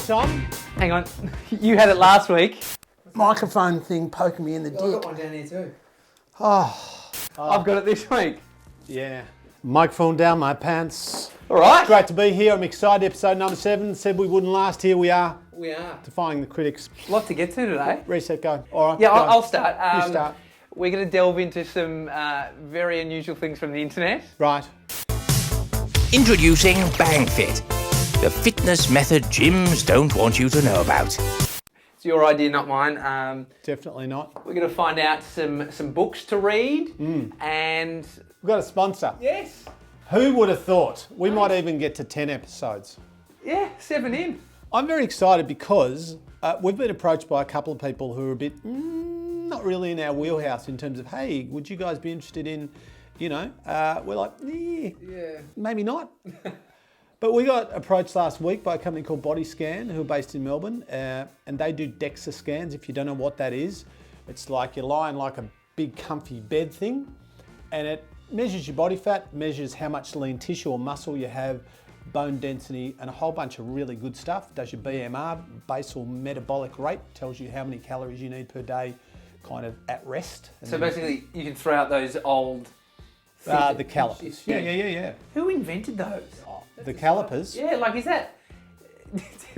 Tom. Hang on, you had it last week. Microphone thing poking me in the dick. I've got one down here too. I've got it this week. Yeah. Microphone down my pants. All right. Great to be here. I'm excited. Episode number 7. Said we wouldn't last. Here we are. We are. Defying the critics. A lot to get to today. Reset, go. All right. Yeah, go. I'll start. You start. We're going to delve into some very unusual things from the internet. Right. Introducing BangFit, the fitness method gyms don't want you to know about. It's your idea, not mine. Definitely not. We're going to find out some books to read and... We've got a sponsor. Yes. Who would have thought? We might even get to 10 episodes. Yeah, 7 in. I'm very excited because we've been approached by a couple of people who are a bit not really in our wheelhouse in terms of, hey, would you guys be interested in, we're like, Yeah. maybe not. But we got approached last week by a company called Body Scan, who are based in Melbourne, and they do DEXA scans. If you don't know what that is, it's like you're lying like a big comfy bed thing, and it measures your body fat, measures how much lean tissue or muscle you have, bone density, and a whole bunch of really good stuff. Does your BMR, basal metabolic rate, tells you how many calories you need per day, kind of at rest. And So then- basically, you can throw out those old... the calipers. Yeah. Who invented those? The calipers. Yeah, like, is that...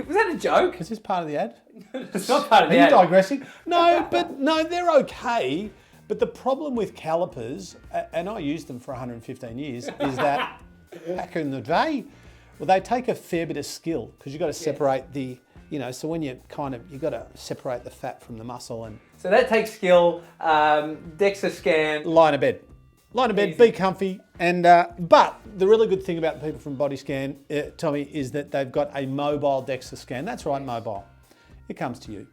Was that a joke? Is this part of the ad? It's not part of Are the you ad. digressing? No, they're okay. But the problem with calipers, and I used them for 115 years, is that back in the day, well, they take a fair bit of skill because you've got to separate the, so when you've got to separate the fat from the muscle and So that takes skill. DEXA scan. lie in a bed. Lie in a bed, Easy. be comfy. And but the really good thing about the people from Body Scan, Tommy, is that they've got a mobile DEXA scan. That's right, mobile. It comes to you.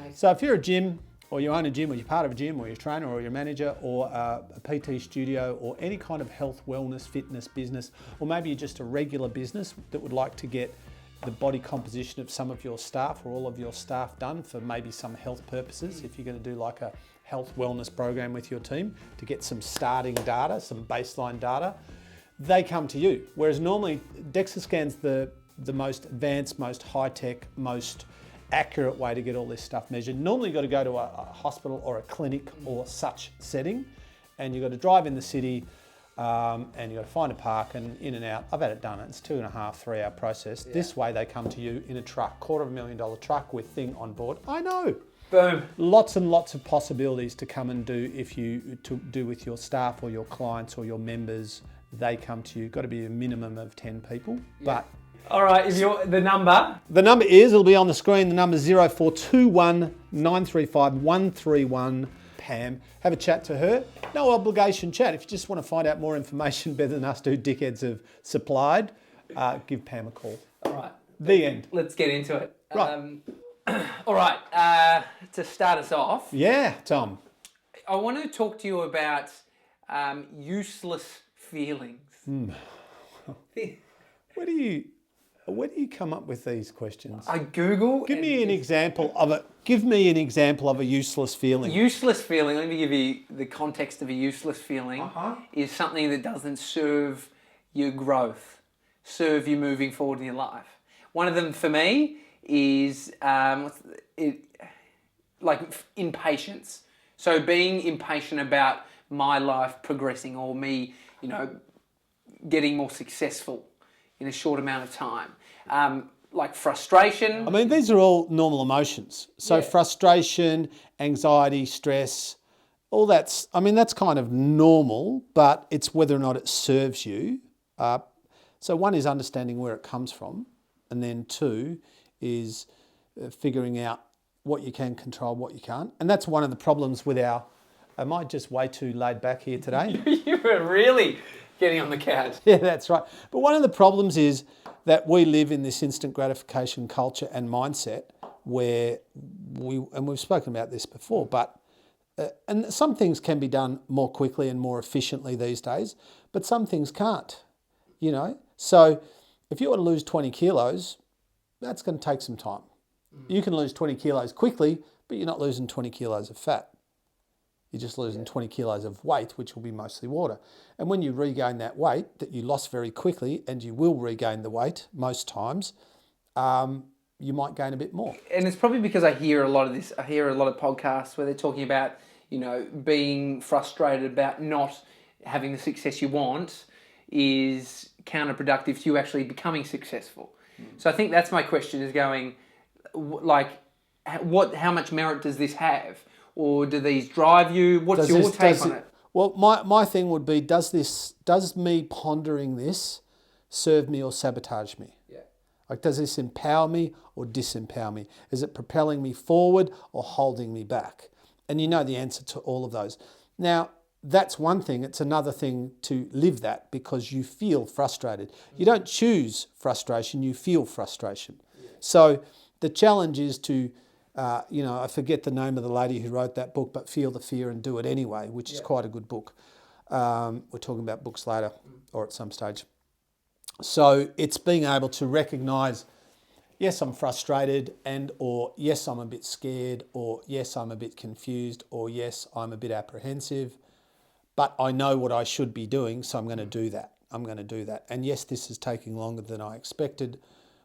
Nice. So if you're a gym, or you own a gym, or you're part of a gym, or you're a trainer, or you're a manager, or a PT studio, or any kind of health, wellness, fitness business, or maybe you're just a regular business that would like to get the body composition of some of your staff or all of your staff done for maybe some health purposes, if you're going to do like a health wellness program with your team to get some starting data, some baseline data, they come to you. Whereas normally DEXA scan's the most advanced, most high-tech, most accurate way to get all this stuff measured. Normally you've got to go to a hospital or a clinic or such setting, and you've got to drive in the city and you've got to find a park and in and out. I've had it done. It's 2.5, 3 hour process. Yeah. This way they come to you in a truck, $250,000 truck with thing on board. I know. Boom. Lots and lots of possibilities to come and do to do with your staff or your clients or your members. They come to you. Got to be a minimum of 10 people, but All right, if you're the number. the number it'll be on the screen, the number 0421 935 131. Pam, have a chat to her. No obligation chat. If you just want to find out more information better than us two dickheads have supplied, give Pam a call. All right. The end. Let's get into it. Right. All right, to start us off, Yeah, Tom. I want to talk to you about useless feelings. Where do you come up with these questions? I Google. Give me an example of a useless feeling. Useless feeling, let me give you the context of a useless feeling, Uh-huh. is something that doesn't serve your growth, serve you moving forward in your life. One of them for me is impatience. So being impatient about my life progressing or me, getting more successful in a short amount of time. Like frustration. I mean, these are all normal emotions. So frustration, anxiety, stress, all that's kind of normal, but it's whether or not it serves you. So one is understanding where it comes from, and then two is figuring out what you can control, what you can't. And that's one of the problems with am I just way too laid back here today? You were really getting on the couch. Yeah, that's right. But one of the problems is that we live in this instant gratification culture and mindset where we've spoken about this before, but and some things can be done more quickly and more efficiently these days, but some things can't, So if you want to lose 20 kilos, that's going to take some time. You can lose 20 kilos quickly, but you're not losing 20 kilos of fat. You're just losing 20 kilos of weight, which will be mostly water. And when you regain that weight that you lost very quickly, and you will regain the weight most times, you might gain a bit more. And it's probably because I hear a lot of this. I hear a lot of podcasts where they're talking about, you know, being frustrated about not having the success you want is counterproductive to you actually becoming successful. So I think that's my question, is going, like, how much merit does this have? Or do these drive you? What's your take on it? Well, my thing would be, does me pondering this serve me or sabotage me? Yeah. Like, does this empower me or disempower me? Is it propelling me forward or holding me back? And you know the answer to all of those. Now, that's one thing. It's another thing to live that, because you feel frustrated. You don't choose frustration, you feel frustration. Yeah. So the challenge is to, I forget the name of the lady who wrote that book, but Feel the Fear and Do It Anyway, which is quite a good book. We're talking about books later or at some stage. So it's being able to recognise, yes, I'm frustrated, or yes, I'm a bit scared, or yes, I'm a bit confused, or yes, I'm a bit apprehensive, but I know what I should be doing, so I'm going to do that. I'm going to do that. And yes, this is taking longer than I expected,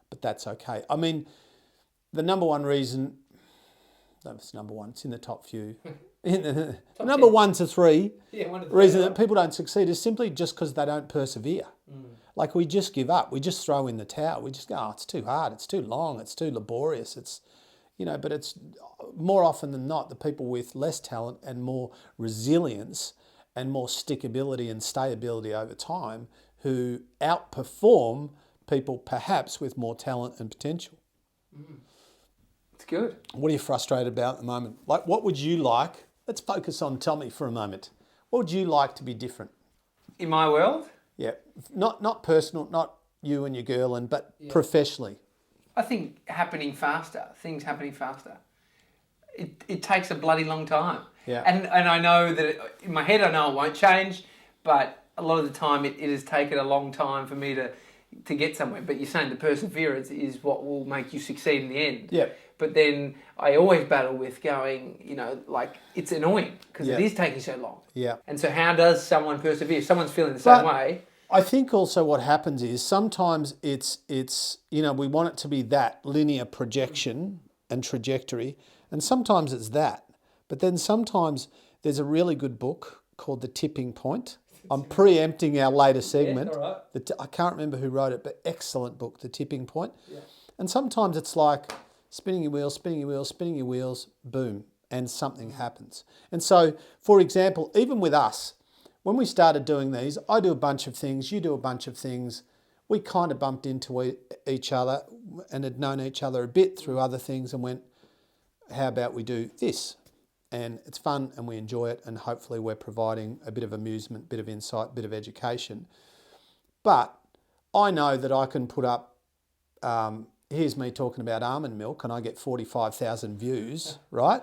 but that's okay. I mean, the number one reason, no, it's number one, it's in the top few. Number 1 to 3 reason that people don't succeed is simply just because they don't persevere. Like, we just give up. We just throw in the towel. We just go, oh, it's too hard. It's too long. It's too laborious. It's, but it's more often than not the people with less talent and more resilience and more stickability and stayability over time who outperform people perhaps with more talent and potential. It's good. What are you frustrated about at the moment? Like, what would you like? Let's focus on Tommy for a moment. What would you like to be different? In my world? Yeah, not personal, not you and your girl, but professionally. I think things happening faster. It takes a bloody long time. Yeah. And I know that in my head I know it won't change, but a lot of the time it has taken a long time for me to get somewhere. But you're saying the perseverance is what will make you succeed in the end. Yeah. But then I always battle with going, it's annoying because it is taking so long. Yeah. And so how does someone persevere? If someone's feeling the same way. I think also what happens is sometimes it's we want it to be that linear projection and trajectory, and sometimes it's that. But then sometimes there's a really good book called The Tipping Point. I'm preempting our later segment. Yeah, all right. I can't remember who wrote it, but excellent book, The Tipping Point. Yeah. And sometimes it's like spinning your wheels, spinning your wheels, spinning your wheels, boom, and something happens. And so, for example, even with us, when we started doing these, I do a bunch of things, you do a bunch of things. We kind of bumped into each other and had known each other a bit through other things and went, how about we do this? And it's fun and we enjoy it, and hopefully we're providing a bit of amusement, bit of insight, bit of education. But I know that I can put up, here's me talking about almond milk and I get 45,000 views, right?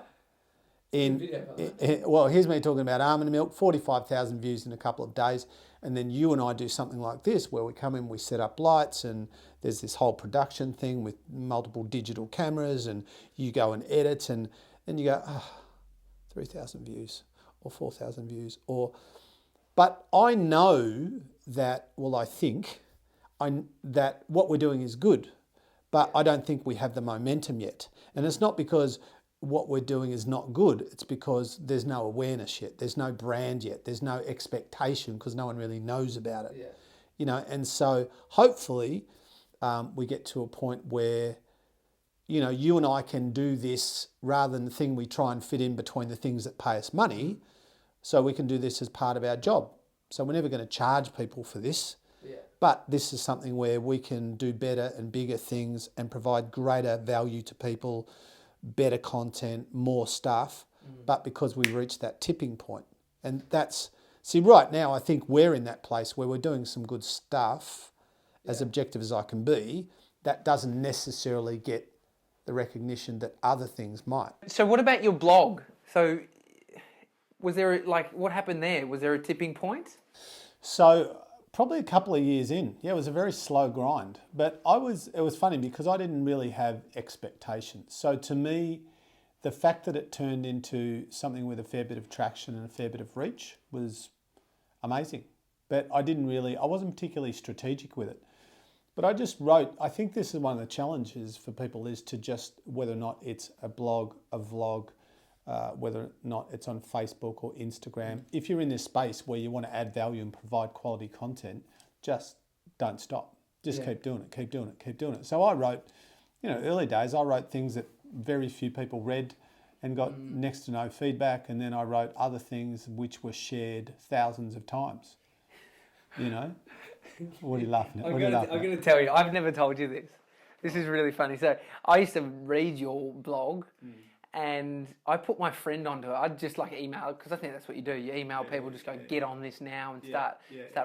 Well, here's me talking about almond milk, 45,000 views in a couple of days. And then you and I do something like this where we come in, we set up lights, and there's this whole production thing with multiple digital cameras, and you go and edit, and then you go, 3,000 views or 4,000 views. But I know that, I think that what we're doing is good, but I don't think we have the momentum yet. And it's not because what we're doing is not good. It's because there's no awareness yet. There's no brand yet. There's no expectation because no one really knows about it. Yeah. And so hopefully we get to a point where, you and I can do this rather than the thing we try and fit in between the things that pay us money. So we can do this as part of our job. So we're never going to charge people for this. Yeah. But this is something where we can do better and bigger things and provide greater value to people, better content, more stuff, but because we've reached that tipping point. And right now I think we're in that place where we're doing some good stuff, as objective as I can be. That doesn't necessarily get the recognition that other things might. So what about your blog? So was there, what happened there? Was there a tipping point? So probably a couple of years in. Yeah, it was a very slow grind. But it was funny because I didn't really have expectations. So to me, the fact that it turned into something with a fair bit of traction and a fair bit of reach was amazing. But I wasn't particularly strategic with it. But I just wrote, I think this is one of the challenges for people is to just, whether or not it's a blog, a vlog, whether or not it's on Facebook or Instagram, if you're in this space where you want to add value and provide quality content, just don't stop. Just keep doing it, keep doing it, keep doing it. So I wrote, early days, I wrote things that very few people read and got next to no feedback. And then I wrote other things which were shared thousands of times. What are you laughing at? I'm going to tell you, I've never told you this. This is really funny. So I used to read your blog and I put my friend onto it. I'd just email, because I think that's what you do. You email people, just go, get on this now and start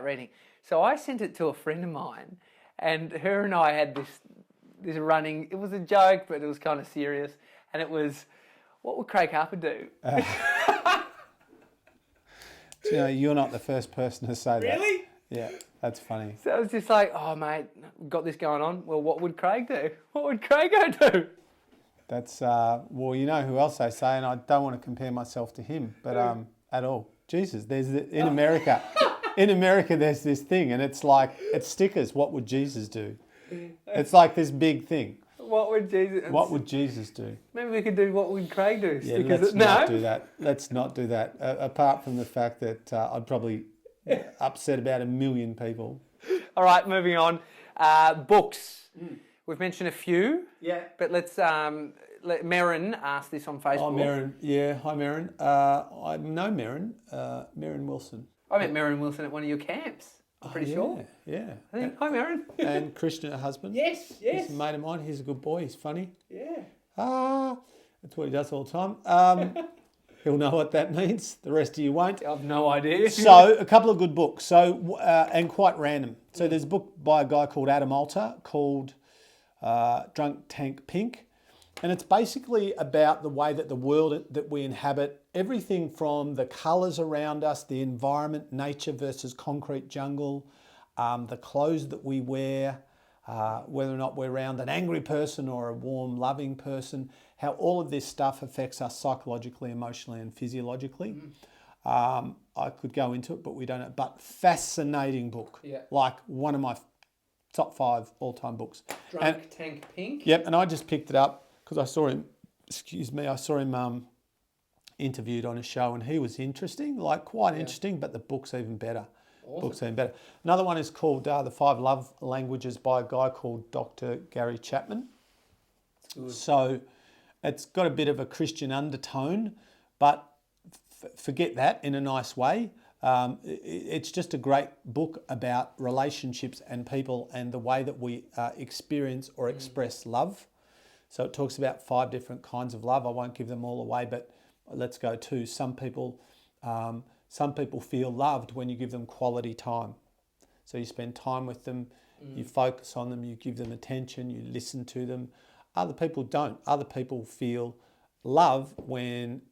reading. So I sent it to a friend of mine and her and I had this running, it was a joke, but it was kind of serious. And it was, what would Craig Harper do? You're not the first person to say that. Really? Yeah, that's funny. So it was just oh, mate, got this going on. Well, what would Craig do? What would Craig go do? That's, well, you know who else I say, and I don't want to compare myself to him, but at all. Jesus, in America, there's this thing, and it's it's stickers. What would Jesus do? It's like this big thing. What would Jesus do? Maybe we could do what would Craig do? Yeah, let's not do that. Let's not do that. Apart from the fact that I'd probably upset about 1 million people. All right, moving on. Books. We've mentioned a few. Yeah. But let's let Merrin ask this on Facebook. Oh, Merrin. Yeah, hi, Merrin. I know Merrin. Merrin Wilson. I met Merrin Wilson at one of your camps. I'm pretty sure. Yeah. I think, hi, Merrin. And Krishna, her husband. Yes. He's a mate of mine. He's a good boy. He's funny. Yeah. That's what he does all the time. He'll know what that means. The rest of you won't. I have no idea. So, a couple of good books. So, and quite random. So, there's a book by a guy called Adam Alter called Drunk Tank Pink. And it's basically about the way that the world that we inhabit, everything from the colours around us, the environment, nature versus concrete jungle, the clothes that we wear, whether or not we're around an angry person or a warm, loving person, how all of this stuff affects us psychologically, emotionally and physiologically. I could go into it, but we don't know. But fascinating book. Yeah. Like one of my top 5 all-time books. Drunk Tank Pink? Yep, and I just picked it up because I saw him, interviewed on a show and he was interesting, quite interesting, but the book's even better. Awesome. Another one is called The 5 Love Languages by a guy called Dr. Gary Chapman. Good. So it's got a bit of a Christian undertone, but forget that in a nice way. It's just a great book about relationships and people and the way that we experience or express love. So it talks about 5 different kinds of love. I won't give them all away, but let's go to some people feel loved when you give them quality time. So you spend time with them, you focus on them, you give them attention, you listen to them. Other people don't. Other people feel love when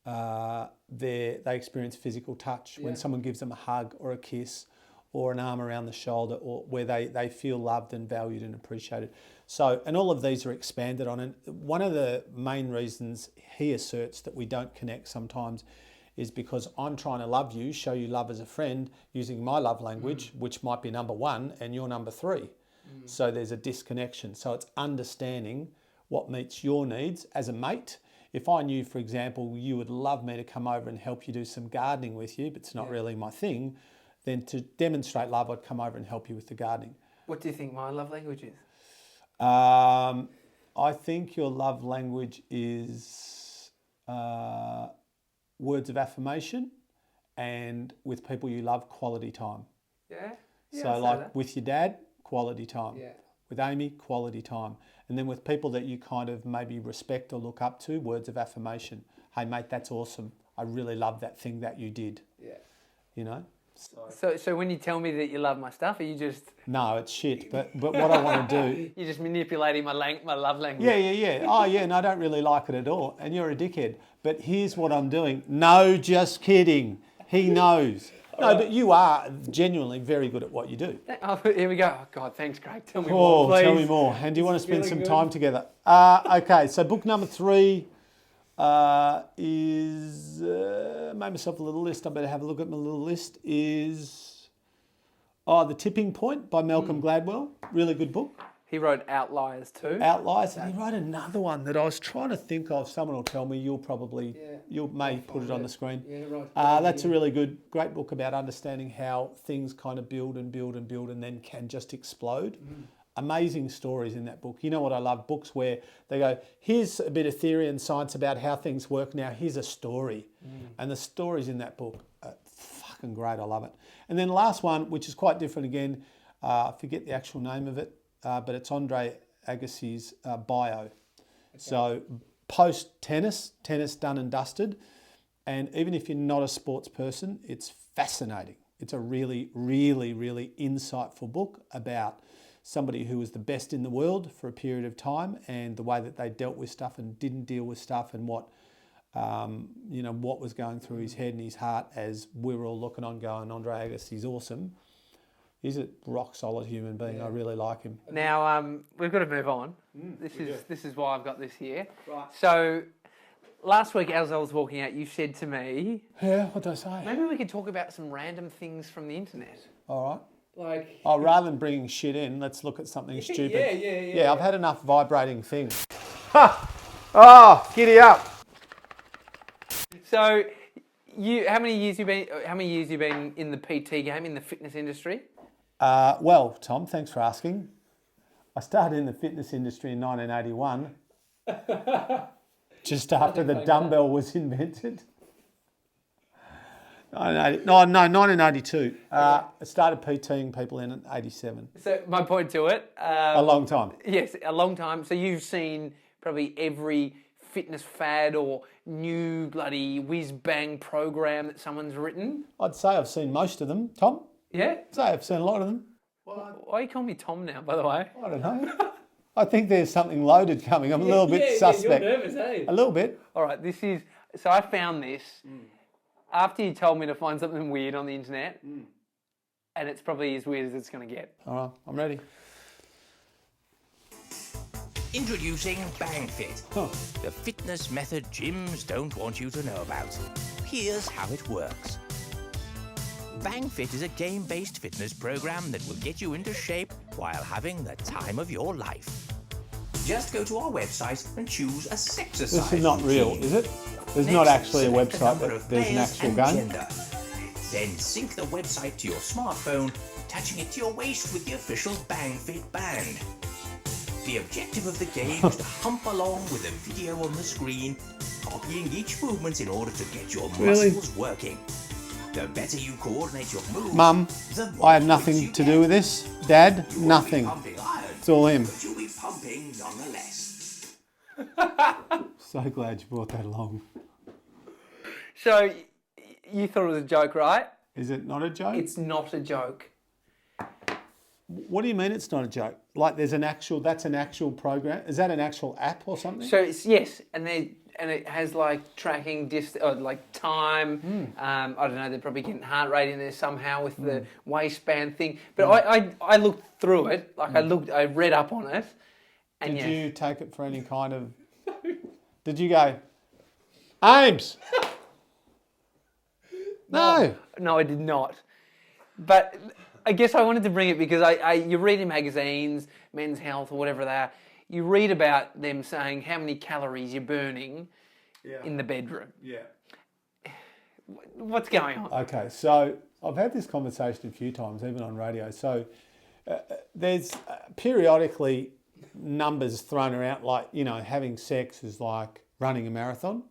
they experience physical touch, when someone gives them a hug or a kiss or an arm around the shoulder, or where they feel loved and valued and appreciated. So, and all of these are expanded on. And one of the main reasons he asserts that we don't connect sometimes is because I'm trying to love you, show you love as a friend, using my love language, which might be number 1 and you're number 3. So there's a disconnection. So it's understanding what meets your needs as a mate. If I knew, for example, you would love me to come over and help you do some gardening with you, but it's not really my thing, then to demonstrate love, I'd come over and help you with the gardening. What do you think my love language is? I think your love language is words of affirmation, and with people you love, quality time. Yeah. So with your dad, quality time. Yeah. With Amy, quality time. And then with people that you kind of maybe respect or look up to, words of affirmation. Hey mate, that's awesome. I really love that thing that you did. Yeah. So when you tell me that you love my stuff, are you just... No, it's shit. But what I want to do... You're just manipulating my love language. Yeah. Oh, yeah, and I don't really like it at all. And you're a dickhead. But here's what I'm doing. No, just kidding. He knows. No, but you are genuinely very good at what you do. Oh, here we go. Oh, God, thanks, Craig. Tell me more, please. Tell me more. And do you want to spend some time together? Okay, so book number 3 is... made myself a little list. I better have a look at my little list. Is Oh, The Tipping Point by Malcolm Gladwell. Really good book. He wrote Outliers too. Outliers. And he wrote another one that I was trying to think of. Someone will tell me. You may put it on the screen. Yeah, right. That's a really great book about understanding how things kind of build and build and build and then can just explode. Amazing stories in that book. You know what I love? Books where they go, here's a bit of theory and science about how things work. Now here's a story. And the stories in that book are fucking great. I love it. And then the last one, which is quite different again, I forget the actual name of it, but it's Andre Agassi's bio. Okay. So post-tennis done and dusted. And even if you're not a sports person, it's fascinating. It's a really, really, really insightful book about somebody who was the best in the world for a period of time and the way that they dealt with stuff and didn't deal with stuff and what was going through his head and his heart as we were all looking on going, Andre Agassi's awesome. He's a rock solid human being. I really like him. Now, we've got to move on. This is why I've got this here. Right. So, last week as I was walking out, you said to me... Yeah, what did I say? Maybe we could talk about some random things from the internet. All right. Like... rather than bringing shit in, let's look at something stupid. Yeah, I've had enough vibrating things. Ha! Oh, giddy up. So, how many years you been in the PT game, in the fitness industry? Well, Tom, thanks for asking. I started in the fitness industry in 1981, just after the dumbbell was invented. 1982. I started PTing people in 87. So my point to it... a long time. Yes, a long time. So you've seen probably every fitness fad or new bloody whiz-bang program that someone's written. I'd say I've seen most of them, Tom. Yeah? I'd say I've seen a lot of them. Why are you calling me Tom now, by the way? I don't know. I think there's something loaded coming. I'm a little bit suspect. You're nervous, eh? A little bit. All right, so I found this after you told me to find something weird on the internet, and it's probably as weird as it's going to get. All right, I'm ready. Introducing BangFit, the fitness method gyms don't want you to know about. Here's how it works. BangFit is a game-based fitness program that will get you into shape while having the time of your life. Just go to our website and choose a sexercise. This is not real, is it? There's not actually a website, but there's an actual game. Then sync the website to your smartphone, attaching it to your waist with the official BangFit band. The objective of the game is to hump along with the video on the screen, copying each movement in order to get your muscles working. The better you coordinate your moves, Mum, I had nothing to do with this. Dad, nothing. It's all him. but you'll be pumping nonetheless. So glad you brought that along. So you thought it was a joke, right? Is it not a joke? It's not a joke. What do you mean it's not a joke? Like that's an actual program? Is that an actual app or something? So it's, yes, and it has like tracking like time. I don't know. They're probably getting heart rate in there somehow with the waistband thing. But I looked through it. Like I read up on it. And Did you take it for any kind of? Did you go, Ames? No. No, I did not. But I guess I wanted to bring it because you read in magazines, Men's Health or whatever they are, you read about them saying how many calories you're burning in the bedroom. Yeah. What's going on? Okay, so I've had this conversation a few times, even on radio. So there's periodically numbers thrown around like, having sex is like running a marathon.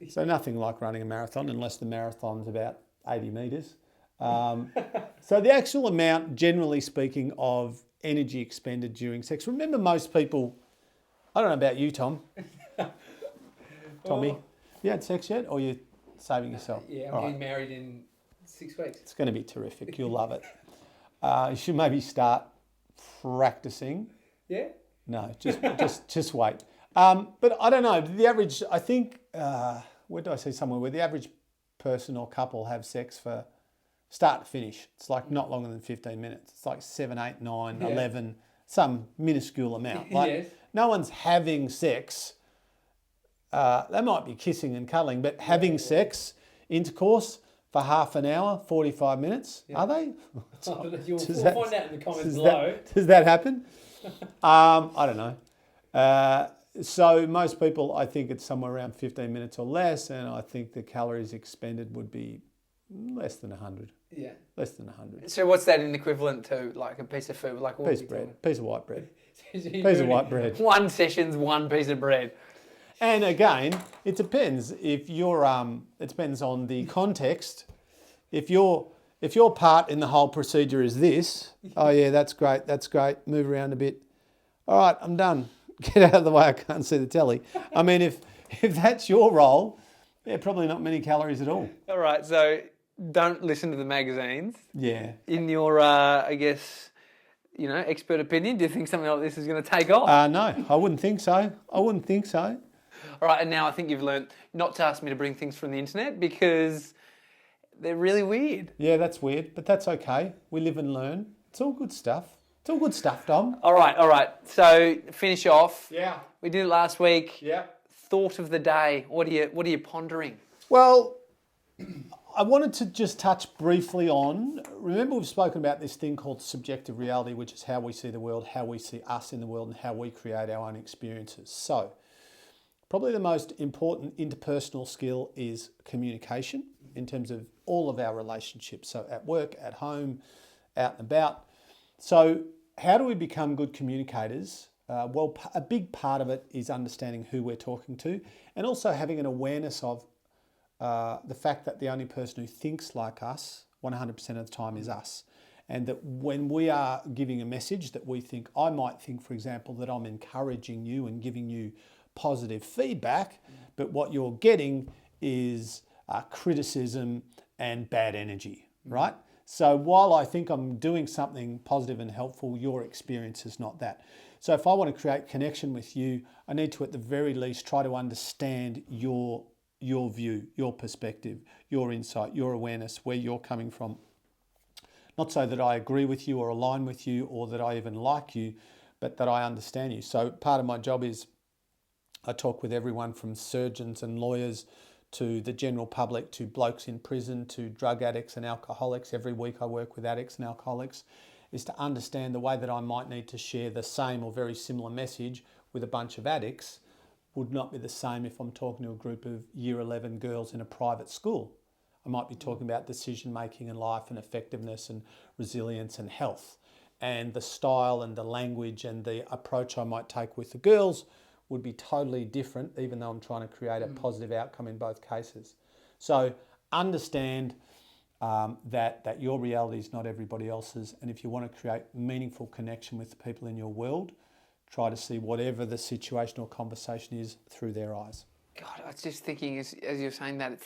So nothing like running a marathon unless the marathon's about 80 metres. So the actual amount, generally speaking, of energy expended during sex. Remember, most people, I don't know about you, Tom. Tommy, you had sex yet or you're saving yourself? Yeah, I'm getting married in 6 weeks. It's going to be terrific. You'll love it. You should maybe start practicing. Yeah? No, just wait. But I don't know. The average, I think, where do I see somewhere where the average person or couple have sex for start to finish? It's like not longer than 15 minutes. It's like 7, 8, 9, 11, some minuscule amount. Like no one's having sex. They might be kissing and cuddling, but having sex, intercourse for half an hour, 45 minutes. Are they? We'll find out in the comments below. Does that happen? I don't know. So most people, I think it's somewhere around 15 minutes or less, and I think the calories expended would be less than 100. Yeah. Less than 100. So what's that in equivalent to, like a piece of food? Like what Piece of bread. Piece of white bread. Piece of white bread. One session's one piece of bread. And again, it depends. If you're, it depends on the context. If your part in the whole procedure is this, oh yeah, that's great, move around a bit. All right, I'm done. Get out of the way, I can't see the telly. I mean, if that's your role, yeah, probably not many calories at all. All right, so don't listen to the magazines. Yeah. In your, I guess, expert opinion, do you think something like this is going to take off? No, I wouldn't think so. All right, and now I think you've learned not to ask me to bring things from the internet because they're really weird. Yeah, that's weird, but that's okay. We live and learn. It's all good stuff. It's all good stuff, Dom. All right. So finish off. Yeah. We did it last week. Yeah. Thought of the day. What are you pondering? Well, I wanted to just touch briefly on, remember we've spoken about this thing called subjective reality, which is how we see the world, how we see us in the world, and how we create our own experiences. So, probably the most important interpersonal skill is communication in terms of all of our relationships. So at work, at home, out and about. So how do we become good communicators? Well, a big part of it is understanding who we're talking to and also having an awareness of the fact that the only person who thinks like us 100% of the time is us. And that when we are giving a message that we think, I might think, for example, that I'm encouraging you and giving you positive feedback, but what you're getting is criticism and bad energy, right? So while I think I'm doing something positive and helpful, your experience is not that. So if I want to create connection with you, I need to at the very least try to understand your view, your perspective, your insight, your awareness, where you're coming from. Not so that I agree with you or align with you or that I even like you, but that I understand you. So part of my job is I talk with everyone from surgeons and lawyers to the general public, to blokes in prison, to drug addicts and alcoholics. Every week I work with addicts and alcoholics, is to understand the way that I might need to share the same or very similar message with a bunch of addicts would not be the same if I'm talking to a group of year 11 girls in a private school. I might be talking about decision making in life and effectiveness and resilience and health. And the style and the language and the approach I might take with the girls would be totally different, even though I'm trying to create a positive outcome in both cases. So understand that your reality is not everybody else's, and if you want to create meaningful connection with the people in your world, try to see whatever the situation or conversation is through their eyes. God, I was just thinking as you're saying that,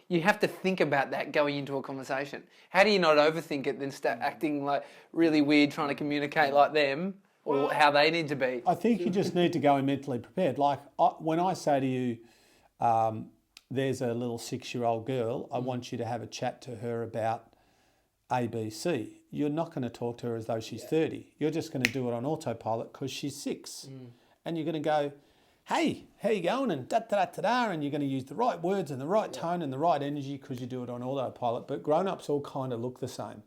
you have to think about that going into a conversation. How do you not overthink it, then start acting like really weird, trying to communicate like them? Or how they need to be. I think you just need to go in mentally prepared. Like when I say to you, there's a little 6-year-old girl, I want you to have a chat to her about ABC. You're not going to talk to her as though she's 30. You're just going to do it on autopilot because she's 6. And you're going to go, hey, how you going? And da-da-da-da-da. And you're going to use the right words and the right tone and the right energy because you do it on autopilot. But grown-ups all kind of look the same.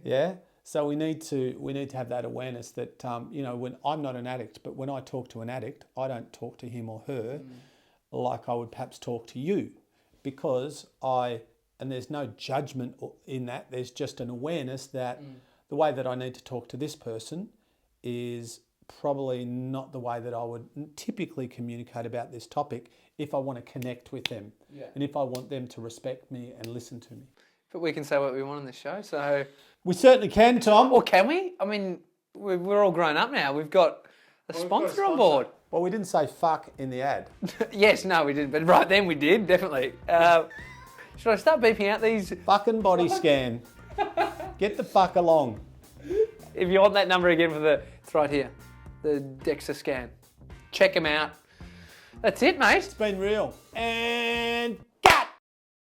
Yeah? So we need to have that awareness that when I'm not an addict, but when I talk to an addict, I don't talk to him or her like I would perhaps talk to you, because and there's no judgment in that. There's just an awareness that the way that I need to talk to this person is probably not the way that I would typically communicate about this topic if I want to connect with them and if I want them to respect me and listen to me. But we can say what we want on this show, so... We certainly can, Tom. Or can we? I mean, we're all grown up now. We've got a sponsor on board. Well, we didn't say fuck in the ad. Yes, no, we didn't. But right then we did, definitely. Should I start beeping out these? Fucking body scan. Get the fuck along. If you want that number again it's right here. The DEXA scan. Check them out. That's it, mate. It's been real. And...